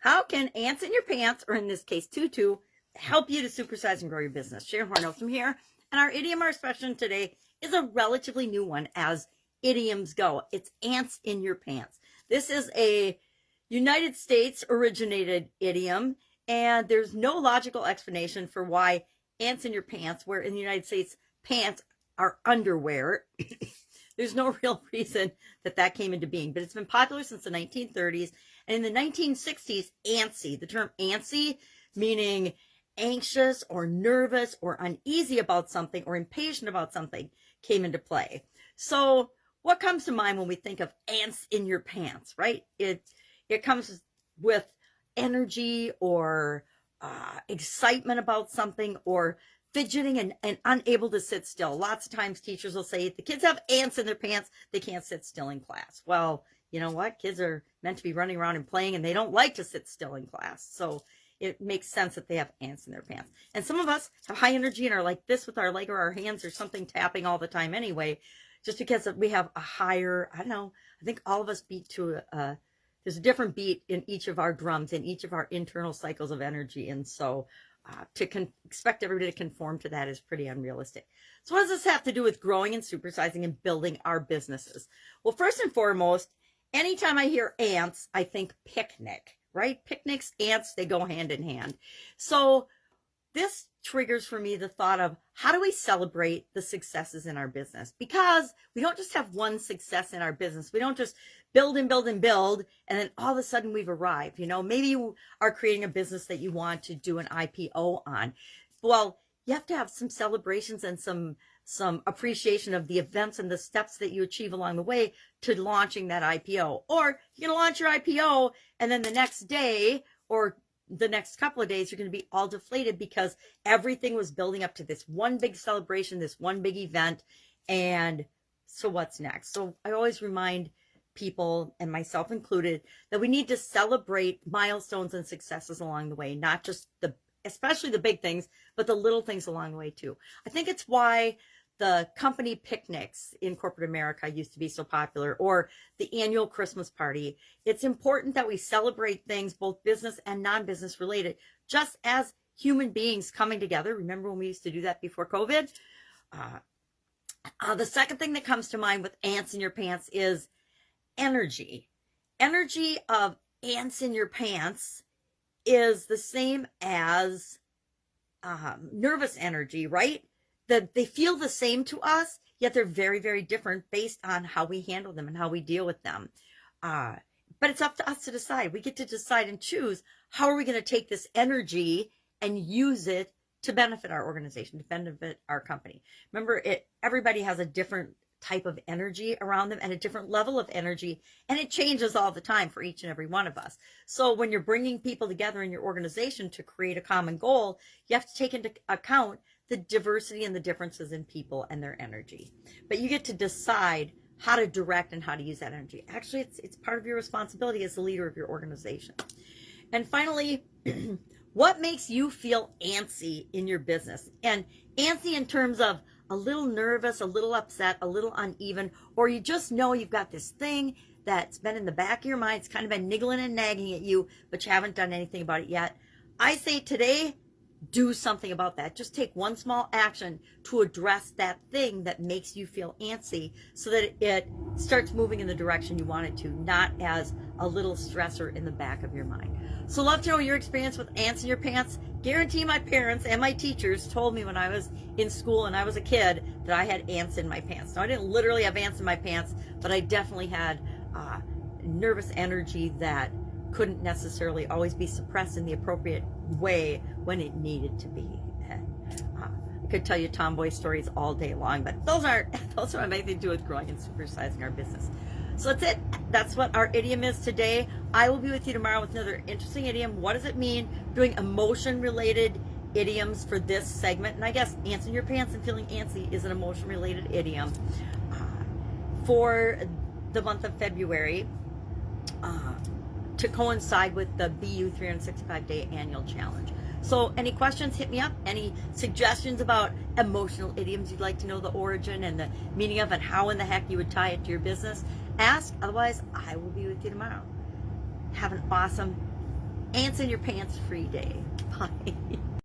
How can ants in your pants, or in this case tutu, help you to supersize and grow your business? Sharon Horne-Ellstrom here, and our idiom or expression today is a relatively new one as idioms go. It's ants in your pants. This is a United States originated idiom, and there's no logical explanation for why ants in your pants, where in the United States pants are underwear. There's no real reason that that came into being, but it's been popular since the 1930s. And in the 1960s, antsy, the term antsy, meaning anxious or nervous or uneasy about something or impatient about something, came into play. So what comes to mind when we think of ants in your pants, right? It comes with energy or excitement about something, or fidgeting and unable to sit still. Lots of times teachers will say, the kids have ants in their pants, they can't sit still in class. Well, you know what? Kids are meant to be running around and playing, and they don't like to sit still in class. So it makes sense that they have ants in their pants. And some of us have high energy and are like this with our leg or our hands or something tapping all the time anyway, just because we have a higher, I don't know, I think all of us beat to there's a different beat in each of our drums, in each of our internal cycles of energy. And so to expect everybody to conform to that is pretty unrealistic. So what does this have to do with growing and supersizing and building our businesses? Well, first and foremost, anytime I hear ants, I think picnic, right? Picnics, ants, they go hand in hand. So this triggers for me the thought of, how do we celebrate the successes in our business? Because we don't just have one success in our business. We don't just build and build and build, and then all of a sudden we've arrived. You know, maybe you are creating a business that you want to do an IPO on. Well, you have to have some celebrations and some appreciation of the events and the steps that you achieve along the way to launching that IPO. Or you're going to launch your IPO, and then the next day or the next couple of days, you're going to be all deflated because everything was building up to this one big celebration, this one big event. And so what's next? So I always remind people, and myself included, that we need to celebrate milestones and successes along the way, not just especially the big things, but the little things along the way too. I think it's why the company picnics in corporate America used to be so popular, or the annual Christmas party. It's important that we celebrate things, both business and non-business related, just as human beings coming together. Remember when we used to do that before COVID? The second thing that comes to mind with ants in your pants is energy. Energy of ants in your pants is the same as nervous energy, right? That they feel the same to us, yet they're very, very different based on how we handle them and how we deal with them. But it's up to us to decide. We get to decide and choose, how are we going to take this energy and use it to benefit our organization, to benefit our company. Remember, everybody has a different type of energy around them and a different level of energy, and it changes all the time for each and every one of us. So when you're bringing people together in your organization to create a common goal, you have to take into account the diversity and the differences in people and their energy. But you get to decide how to direct and how to use that energy. Actually, it's part of your responsibility as the leader of your organization. And finally, what makes you feel antsy in your business? And antsy in terms of a little nervous, a little upset, a little uneven, or you just know you've got this thing that's been in the back of your mind. It's kind of been niggling and nagging at you, but you haven't done anything about it yet. I say today, do something about that. Just take one small action to address that thing that makes you feel antsy, so that it starts moving in the direction you want it to, not as a little stressor in the back of your mind. So love to know your experience with ants in your pants. Guarantee my parents and my teachers told me when I was in school and I was a kid that I had ants in my pants. Now, I didn't literally have ants in my pants, but I definitely had nervous energy that couldn't necessarily always be suppressed in the appropriate way when it needed to be. And I could tell you tomboy stories all day long, but those aren't anything to do with growing and supersizing our business. So that's it. That's what our idiom is today. I will be with you tomorrow with another interesting idiom. What does it mean? Doing emotion-related idioms for this segment. And I guess ants in your pants and feeling antsy is an emotion-related idiom for the month of February, to coincide with the BU 365-day annual challenge. So any questions, hit me up. Any suggestions about emotional idioms you'd like to know the origin and the meaning of, and how in the heck you would tie it to your business, ask. Otherwise, I will be with you tomorrow. Have an awesome Ants in your pants free day. Bye.